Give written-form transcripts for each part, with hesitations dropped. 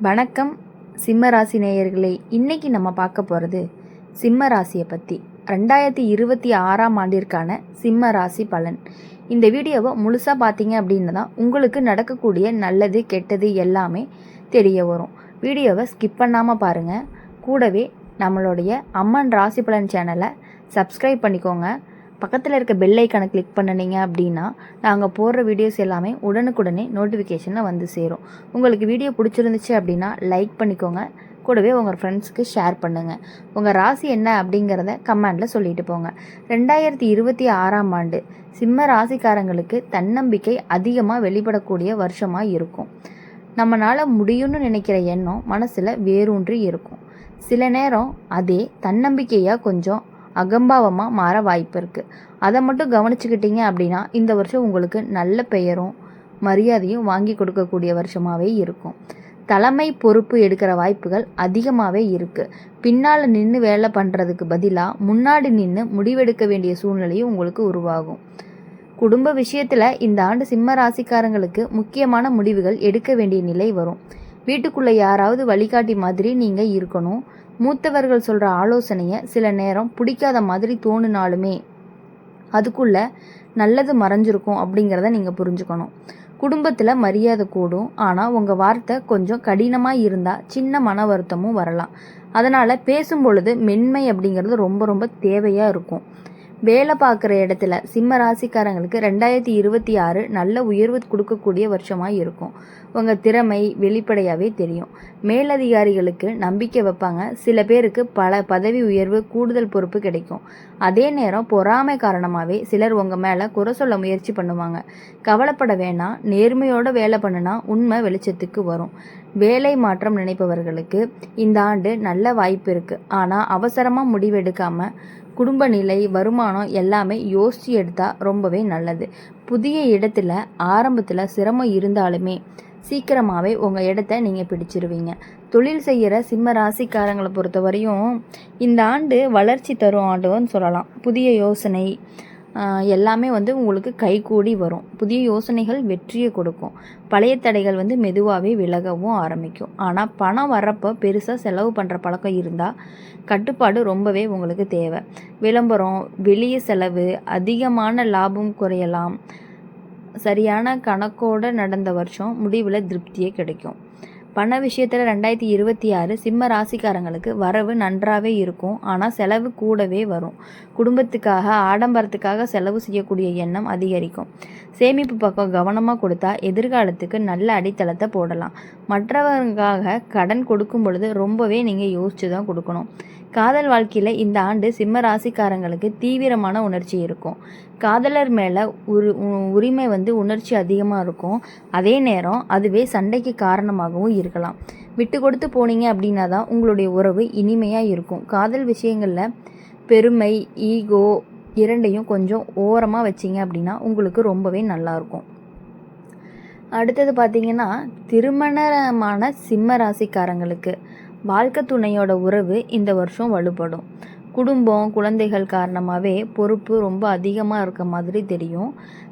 வணக்கம் சிம்ம ராசி நேயர்களே. இன்னைக்கு நம்ம பார்க்க போகிறது சிம்ம ராசியை பற்றி 2026ஆம் ஆண்டிற்கான சிம்ம ராசி பலன். இந்த வீடியோவை முழுசாக பார்த்தீங்க அப்படின்னு தான் உங்களுக்கு நடக்கக்கூடிய நல்லது கெட்டது எல்லாமே தெரிய வரும். வீடியோவை ஸ்கிப் பண்ணாமல் பாருங்கள். கூடவே நம்மளுடைய அம்மன் ராசி பலன் சேனலை சப்ஸ்கிரைப் பண்ணிக்கோங்க. பக்கத்தில் இருக்க பெல் ஐக்கானை கிளிக் பண்ணினீங்க அப்படின்னா நாங்கள் போடுற வீடியோஸ் எல்லாமே உடனுக்குடனே நோட்டிஃபிகேஷனில் வந்து சேரும். உங்களுக்கு வீடியோ பிடிச்சிருந்துச்சு அப்படின்னா லைக் பண்ணிக்கோங்க. கூடவே உங்கள் ஃப்ரெண்ட்ஸுக்கு ஷேர் பண்ணுங்கள். உங்கள் ராசி என்ன அப்படிங்கிறத கமெண்டில் சொல்லிட்டு போங்க. 2026ஆம் ஆண்டு சிம்ம ராசிக்காரங்களுக்கு தன்னம்பிக்கை அதிகமாக வெளிப்படக்கூடிய வருஷமாக இருக்கும். நம்மளால் முடியும்னு நினைக்கிற எண்ணம் மனசில் வேரூன்றி இருக்கும். சில நேரம் அதே தன்னம்பிக்கையாக கொஞ்சம் அகம்பாவமாக மாற வாய்ப்பு இருக்குது. அதை மட்டும் கவனிச்சுக்கிட்டீங்க அப்படின்னா இந்த வருஷம் உங்களுக்கு நல்ல பெயரும் மரியாதையும் வாங்கி கொடுக்கக்கூடிய வருஷமாகவே இருக்கும். தலைமை பொறுப்பு எடுக்கிற வாய்ப்புகள் அதிகமாகவே இருக்குது. பின்னால் நின்று வேலை பண்ணுறதுக்கு பதிலாக முன்னாடி நின்று முடிவெடுக்க வேண்டிய சூழ்நிலையும் உங்களுக்கு உருவாகும். குடும்ப விஷயத்தில் இந்த ஆண்டு சிம்ம ராசிக்காரங்களுக்கு முக்கியமான முடிவுகள் எடுக்க வேண்டிய நிலை வரும். வீட்டுக்குள்ளே யாராவது வழிகாட்டி மாதிரி நீங்கள் இருக்கணும். மூத்தவர்கள் சொல்கிற ஆலோசனையை சில நேரம் பிடிக்காத மாதிரி தோணுனாலுமே அதுக்குள்ளே நல்லது மறைஞ்சிருக்கும் அப்படிங்கிறத நீங்கள் புரிஞ்சுக்கணும். குடும்பத்தில் மரியாதை கூடும், ஆனால் உங்கள் வார்த்தை கொஞ்சம் கடினமாக இருந்தால் சின்ன மன வருத்தமும் வரலாம். அதனால் பேசும் பொழுது மென்மை அப்படிங்கிறது ரொம்ப ரொம்ப தேவையாக இருக்கும். வேலை பார்க்குற இடத்துல சிம்ம ராசிக்காரங்களுக்கு 2026 நல்ல உயர்வு கொடுக்கக்கூடிய வருஷமாக இருக்கும். உங்கள் திறமை வெளிப்படையாகவே தெரியும். மேலதிகாரிகளுக்கு நம்பிக்கை வைப்பாங்க. சில பேருக்கு பல பதவி உயர்வு கூடுதல் பொறுப்பு கிடைக்கும். அதே நேரம் பொறாமை காரணமாகவே சிலர் உங்கள் மேலே குறை சொல்ல முயற்சி பண்ணுவாங்க. கவலைப்பட வேணாம். நேர்மையோடு வேலை பண்ணுனா உண்மை வெளிச்சத்துக்கு வரும். வேலை மாற்றம் நினைப்பவர்களுக்கு இந்த ஆண்டு நல்ல வாய்ப்பு இருக்குது. ஆனால் அவசரமாக முடிவெடுக்காமல் குடும்ப நிலை வருமானம் எல்லாமே யோசித்து எடுத்தால் ரொம்பவே நல்லது. புதிய இடத்துல ஆரம்பத்தில் சிரமம் இருந்தாலுமே சீக்கிரமாகவே உங்கள் இடத்த நீங்கள் பிடிச்சிருவீங்க. தொழில் செய்கிற சிம்ம ராசிக்காரங்களை பொறுத்த வரையும் இந்த ஆண்டு வளர்ச்சி தரும் ஆண்டுன்னு சொல்லலாம். புதிய யோசனை எல்லாமே உங்களுக்கு கைகூடி வரும். புதிய யோசனைகள் வெற்றியை கொடுக்கும். பழைய தடைகள் மெதுவாகவே விலகவும் ஆரம்பிக்கும். ஆனால் பணம் வர்றப்போ பெருசாக செலவு பண்ணுற பழக்கம் இருந்தால் கட்டுப்பாடு ரொம்பவே உங்களுக்கு தேவை. விளம்பரம், வெளிய செலவு, அதிகமான லாபம் குறையலாம். சரியான கணக்கோடு நடந்த வருஷம் முடிவில் திருப்தியே கிடைக்கும். பண விஷயத்தில் 2026 சிம்ம ராசிக்காரங்களுக்கு வரவு நன்றாகவே இருக்கும். ஆனால் செலவு கூடவே வரும். குடும்பத்துக்காக ஆடம்பரத்துக்காக செலவு செய்யக்கூடிய எண்ணம் அதிகரிக்கும். சேமிப்பு பக்கம் கவனமாக கொடுத்தா எதிர்காலத்துக்கு நல்ல அடித்தளத்தை போடலாம். மற்றவர்களுக்காக கடன் கொடுக்கும் பொழுது ரொம்பவே நீங்கள் யோசித்து தான் கொடுக்கணும். காதல் வாழ்க்கையில் இந்த ஆண்டு சிம்ம ராசிக்காரங்களுக்கு தீவிரமான உணர்ச்சி இருக்கும். காதலர் மேலே உரிமை உணர்ச்சி அதிகமாக இருக்கும். அதே நேரம் அதுவே சண்டைக்கு காரணமாகவும் இருக்கலாம். விட்டு கொடுத்து போனீங்க அப்படின்னா தான் உங்களுடைய உறவு இனிமையாக இருக்கும். காதல் விஷயங்களில் பெருமை, ஈகோ இரண்டையும் கொஞ்சம் ஓரமாக வச்சிங்க அப்படின்னா உங்களுக்கு ரொம்பவே நல்லாயிருக்கும். அடுத்தது பார்த்திங்கன்னா, திருமணமான சிம்ம ராசிக்காரங்களுக்கு வாழ்க்கை துணையோட உறவு இந்த வருஷம் வலுப்படும். குடும்பம், குழந்தைகள் காரணமாகவே பொறுப்பு ரொம்ப அதிகமாக இருக்க மாதிரி தெரியும்.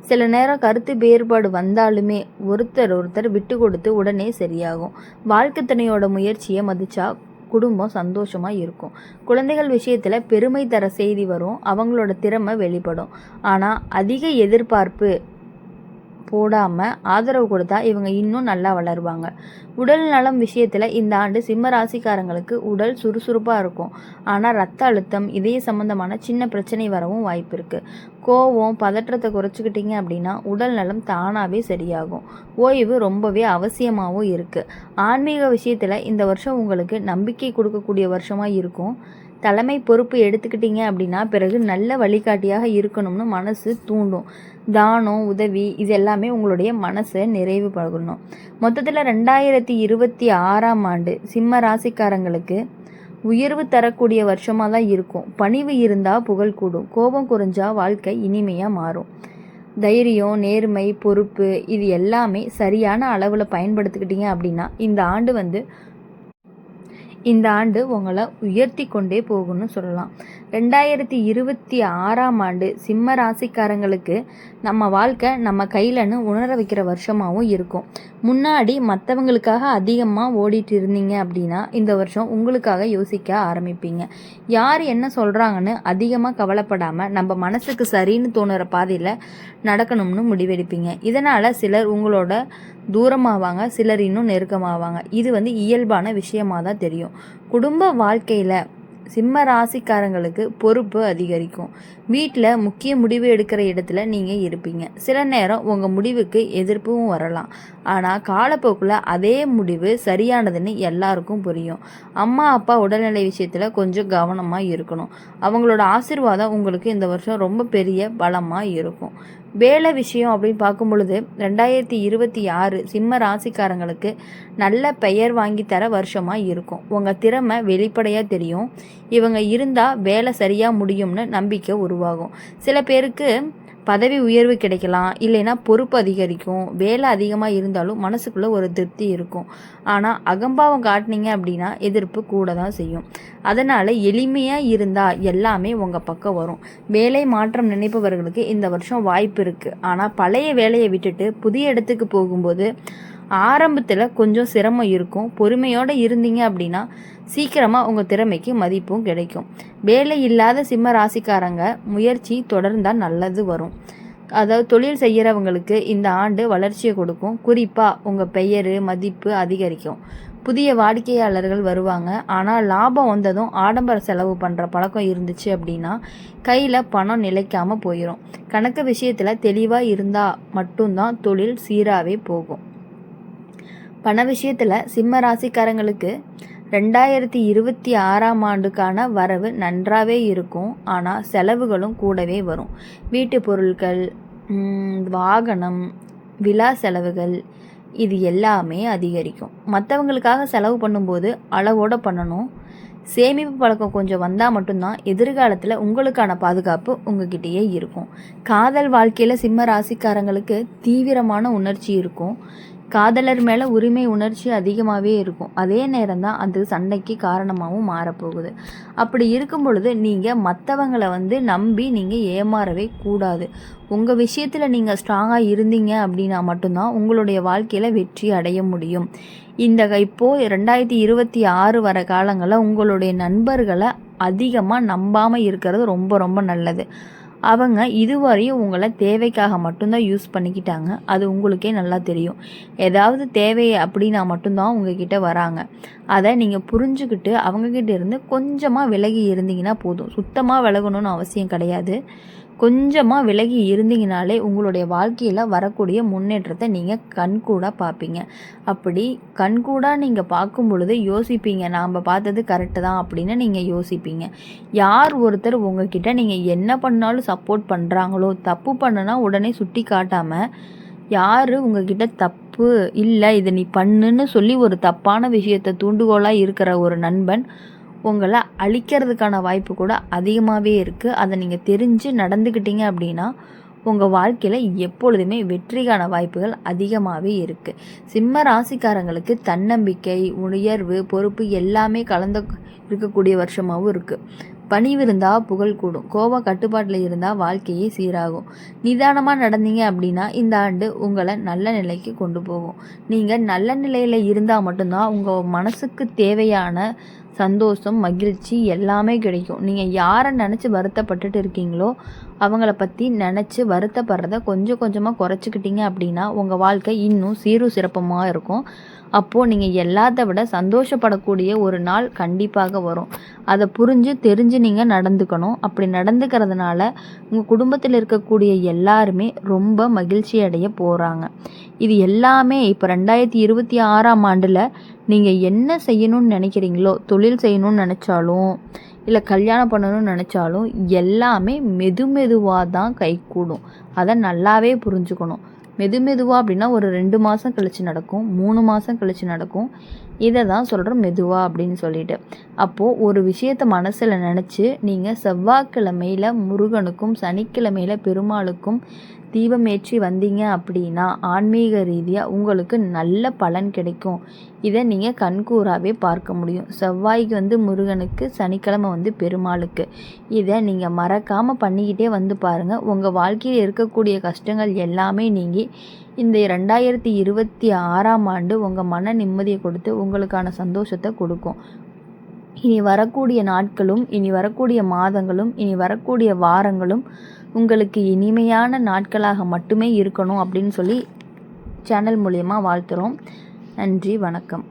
சில நேரம் கருத்து வேறுபாடு வந்தாலுமே ஒருத்தர் விட்டு கொடுத்து உடனே சரியாகும். வாழ்க்கை துணையோட முயற்சியை மதிச்சா குடும்பம் சந்தோஷமாக இருக்கும். குழந்தைகள் விஷயத்தில் பெருமை தர செய்தி வரும். அவங்களோட திறமை வெளிப்படும். ஆனால் அதிக எதிர்பார்ப்பு போடாமல் ஆதரவு கொடுத்தா இவங்க இன்னும் நல்லா வளருவாங்க. உடல் நலம் விஷயத்தில் இந்த ஆண்டு சிம்ம ராசிக்காரங்களுக்கு உடல் சுறுசுறுப்பாக இருக்கும். ஆனால் ரத்த அழுத்தம், இதய சம்பந்தமான சின்ன பிரச்சனை வரவும் வாய்ப்பு இருக்குது. கோவம், பதற்றத்தை குறைச்சிக்கிட்டீங்க அப்படின்னா உடல் நலம் தானாகவே சரியாகும். ஓய்வு ரொம்பவே அவசியமாகவும் இருக்குது. ஆன்மீக விஷயத்தில் இந்த வருஷம் உங்களுக்கு நம்பிக்கை கொடுக்கக்கூடிய வருஷமாக இருக்கும். தலைமை பொறுப்பு எடுத்துக்கிட்டீங்க அப்படின்னா பிறகு நல்ல வழிகாட்டியாக இருக்கணும்னு மனசு தூண்டும். தானம், உதவி இது எல்லாமே உங்களுடைய மனசை நிறைவு பகணும். மொத்தத்தில் 2026ஆம் ஆண்டு சிம்ம ராசிக்காரங்களுக்கு உயர்வு தரக்கூடிய வருஷமாக தான் இருக்கும். பணிவு இருந்தால் புகழ் கூடும். கோபம் குறைஞ்சா வாழ்க்கை இனிமையாக மாறும். தைரியம், நேர்மை, பொறுப்பு இது எல்லாமே சரியான அளவில் பயன்படுத்திக்கிட்டீங்க அப்படின்னா இந்த ஆண்டு உங்களை உயர்த்தி கொண்டே போகணும்னு சொல்லலாம். 2026ஆம் ஆண்டு சிம்ம ராசிக்காரங்களுக்கு நம்ம வாழ்க்கை நம்ம கையிலன்னு உணர வைக்கிற வருஷமாகவும் இருக்கும். முன்னாடி மற்றவங்களுக்காக அதிகமாக ஓடிட்டு இருந்தீங்க அப்படின்னா இந்த வருஷம் உங்களுக்காக யோசிக்க ஆரம்பிப்பீங்க. யார் என்ன சொல்கிறாங்கன்னு அதிகமாக கவலைப்படாமல் நம்ம மனசுக்கு சரின்னு தோணுற பாதையில் நடக்கணும்னு முடிவெடுப்பீங்க. இதனால் சிலர் உங்களோட தூரமாவாங்க, சிலர் இன்னும் நெருக்கமாவாங்க. இது இயல்பான விஷயமாக தான் தெரியும். குடும்ப வாழ்க்கையில் சிம்ம ராசிக்காரங்களுக்கு பொறுப்பு அதிகரிக்கும். வீட்டில் முக்கிய முடிவு எடுக்கிற இடத்துல நீங்கள் இருப்பீங்க. சில நேரம் உங்கள் முடிவுக்கு எதிர்ப்பும் வரலாம். ஆனால் காலப்போக்கில் அதே முடிவு சரியானதுன்னு எல்லாருக்கும் புரியும். அம்மா அப்பா உடல்நிலை விஷயத்தில் கொஞ்சம் கவனமாக இருக்கணும். அவங்களோட ஆசீர்வாதம் உங்களுக்கு இந்த வருஷம் ரொம்ப பெரிய பலமாக இருக்கும். வேலை விஷயம் அப்படின்னு பார்க்கும் பொழுது 2026 சிம்ம ராசிக்காரங்களுக்கு நல்ல பெயர் வாங்கி தர வருஷமாக இருக்கும். உங்கள் திறமை வெளிப்படையாக தெரியும். இவங்க இருந்தால் வேலை சரியாக முடியும்னு நம்பிக்கை உருவாகும். சில பேருக்கு பதவி உயர்வு கிடைக்கலாம், இல்லைன்னா பொறுப்பு அதிகரிக்கும். வேலை அதிகமாக இருந்தாலும் மனசுக்குள்ளே ஒரு திருப்தி இருக்கும். ஆனால் அகம்பாவம் காட்டினீங்க அப்படின்னா எதிர்ப்பு கூட தான் செய்யும். அதனால் எளிமையாக இருந்தால் எல்லாமே உங்கள் பக்கம் வரும். வேலை மாற்றம் நினைப்பவர்களுக்கு இந்த வருஷம் வாய்ப்பு இருக்குது. ஆனால் பழைய வேலையை விட்டுட்டு புதிய இடத்துக்கு போகும்போது ஆரம்பத்தில் கொஞ்சம் சிரமம் இருக்கும். பொறுமையோடு இருந்தீங்க அப்படின்னா சீக்கிரமாக உங்கள் திறமைக்கு மதிப்பும் கிடைக்கும். வேலை இல்லாத சிம்ம ராசிக்காரங்க முயற்சி தொடர்ந்தால் நல்லது வரும். அதாவது தொழில் செய்கிறவங்களுக்கு இந்த ஆண்டு வளர்ச்சியை கொடுக்கும். குறிப்பாக உங்கள் பெயர் மதிப்பு அதிகரிக்கும். புதிய வாடிக்கையாளர்கள் வருவாங்க. ஆனால் லாபம் வந்ததும் ஆடம்பர செலவு பண்ணுற பழக்கம் இருந்துச்சு அப்படின்னா கையில் பணம் நிலைக்காமல் போயிடும். கணக்கு விஷயத்தில் தெளிவாக இருந்தால் மட்டும்தான் தொழில் சீராகவே போகும். பண விஷயத்தில் சிம்ம ராசிக்காரங்களுக்கு 2026ஆம் ஆண்டுக்கான வரவு நன்றாகவே இருக்கும். ஆனால் செலவுகளும் கூடவே வரும். வீட்டு பொருட்கள், வாகனம், விழா செலவுகள் இது எல்லாமே அதிகரிக்கும். மற்றவங்களுக்காக செலவு பண்ணும்போது அளவோடு பண்ணணும். சேமிப்பு பழக்கம் கொஞ்சம் வந்தால் மட்டும்தான் எதிர்காலத்தில் உங்களுக்கான பாதுகாப்பு உங்ககிட்டயே இருக்கும். காதல் வாழ்க்கையில் சிம்ம ராசிக்காரங்களுக்கு தீவிரமான உணர்ச்சி இருக்கும். காதலர் மேலே உரிமை உணர்ச்சி அதிகமாகவே இருக்கும். அதே நேரம் தான் அது சண்டைக்கு காரணமாகவும் மாறப்போகுது. அப்படி இருக்கும் பொழுது நீங்கள் மற்றவங்களை நம்பி நீங்கள் ஏமாறவே கூடாது. உங்கள் விஷயத்தில் நீங்கள் ஸ்ட்ராங்காக இருந்தீங்க அப்படின்னா மட்டும்தான் உங்களுடைய வாழ்க்கையில் வெற்றி அடைய முடியும். இப்போது 2026 வர காலங்களில் உங்களுடைய நண்பர்களை அதிகமாக நம்பாமல் இருக்கிறது ரொம்ப ரொம்ப நல்லது. அவங்க இதுவரையும் உங்களை தேவைக்காக மட்டும்தான் யூஸ் பண்ணிக்கிட்டாங்க. அது உங்களுக்கே நல்லா தெரியும். ஏதாவது தேவை அப்படின்னா மட்டும்தான் உங்ககிட்ட வராங்க. அதை நீங்கள் புரிஞ்சுக்கிட்டு அவங்கக்கிட்ட இருந்து கொஞ்சமாக விலகி இருந்தீங்கன்னா போதும். சுத்தமாக விலகணும்னு அவசியம் கிடையாது. கொஞ்சமாக விலகி இருந்தீங்கனாலே உங்களுடைய வாழ்க்கையில் வரக்கூடிய முன்னேற்றத்தை நீங்கள் கண்கூடாக பார்ப்பீங்க. அப்படி கண்கூடாக நீங்கள் பார்க்கும் பொழுது யோசிப்பீங்க, நாம் பார்த்தது கரெக்டு தான் அப்படின்னு நீங்கள் யோசிப்பீங்க. யார் ஒருத்தர் உங்ககிட்ட நீங்கள் என்ன பண்ணாலும் சப்போர்ட் பண்ணுறாங்களோ, தப்பு பண்ணுனா உடனே சுட்டி காட்டாமல் யார் உங்ககிட்ட தப்பு இல்லை இதை நீ பண்ணுன்னு சொல்லி ஒரு தப்பான விஷயத்தை தூண்டுகோலாக இருக்கிற ஒரு நண்பன் உங்களை அழிக்கிறதுக்கான வாய்ப்பு கூட அதிகமாகவே இருக்குது. அதை நீங்கள் தெரிஞ்சு நடந்துக்கிட்டீங்க அப்படின்னா உங்கள் வாழ்க்கையில் எப்பொழுதுமே வெற்றிக்கான வாய்ப்புகள் அதிகமாகவே இருக்குது. சிம்ம ராசிக்காரங்களுக்கு தன்னம்பிக்கை, உயர்வு, பொறுப்பு எல்லாமே கலந்து இருக்கக்கூடிய வருஷமாகவும் இருக்குது. பணிவு இருந்தால் புகழ் கூடும். கோபம் கட்டுப்பாட்டில் இருந்தால் வாழ்க்கையே சீராகும். நிதானமாக நடந்தீங்க அப்படின்னா இந்த ஆண்டு உங்களை நல்ல நிலைக்கு கொண்டு போகும். நீங்கள் நல்ல நிலையில் இருந்தால் மட்டும்தான் உங்கள் மனசுக்கு தேவையான சந்தோஷம், மகிழ்ச்சி எல்லாமே கிடைக்கும். நீங்கள் யாரை நினச்சி வருத்தப்பட்டுட்டு இருக்கீங்களோ அவங்கள பற்றி நினச்சி வருத்தப்படுறத கொஞ்சம் கொஞ்சமாக குறைச்சிக்கிட்டீங்க அப்படின்னா உங்கள் வாழ்க்கை இன்னும் சீரும் சிறப்பமாக இருக்கும். அப்போது நீங்கள் எல்லாத்த விட சந்தோஷப்படக்கூடிய ஒரு நாள் கண்டிப்பாக வரும். அதை தெரிஞ்சு நீங்கள் நடந்துக்கணும். அப்படி நடந்துக்கிறதுனால உங்கள் குடும்பத்தில் இருக்கக்கூடிய எல்லாருமே ரொம்ப மகிழ்ச்சி அடைய போகிறாங்க. இது எல்லாமே இப்போ 2026ஆம் ஆண்டில் நீங்கள் என்ன செய்யணும்னு நினைக்கிறீங்களோ, தொழில் செய்யணும்னு நினச்சாலும் இல்லை கல்யாணம் பண்ணணும்னு நினச்சாலும் எல்லாமே மெதுவாக தான் கைகூடும். அதை நல்லாவே புரிஞ்சுக்கணும். மெதுவாக அப்படின்னா ஒரு 2 மாதம் கழித்து நடக்கும், 3 மாதம் கழித்து நடக்கும். இதை தான் சொல்கிறோம் மெதுவாக அப்படின்னு சொல்லிட்டு. அப்போது ஒரு விஷயத்தை மனசில் நினச்சி நீங்கள் செவ்வாய்க்கிழமையில் முருகனுக்கும், சனிக்கிழமையில் பெருமாளுக்கும், தீபம் ஏற்றி வந்தீங்க அப்படின்னா ஆன்மீக ரீதியாக உங்களுக்கு நல்ல பலன் கிடைக்கும். இதை நீங்கள் கண்கூறாகவே பார்க்க முடியும். செவ்வாய்க்கு வந்து முருகனுக்கு, சனிக்கிழமை வந்து பெருமாளுக்கு. இதை நீங்கள் மறக்காமல் பண்ணிக்கிட்டே வந்து பாருங்கள். உங்கள் வாழ்க்கையில் இருக்கக்கூடிய கஷ்டங்கள் எல்லாமே நீங்கி இந்த 2026ஆம் ஆண்டு உங்கள் மன நிம்மதியை கொடுத்து உங்களுக்கான சந்தோஷத்தை கொடுக்கும். இனி வரக்கூடிய நாட்களும், இனி வரக்கூடிய மாதங்களும், இனி வரக்கூடிய வாரங்களும் உங்களுக்கு இனிமையான நாட்களாக மட்டுமே இருக்கணும் அப்படின்னு சொல்லி சேனல் மூலியமாக வாழ்த்துறோம். நன்றி, வணக்கம்.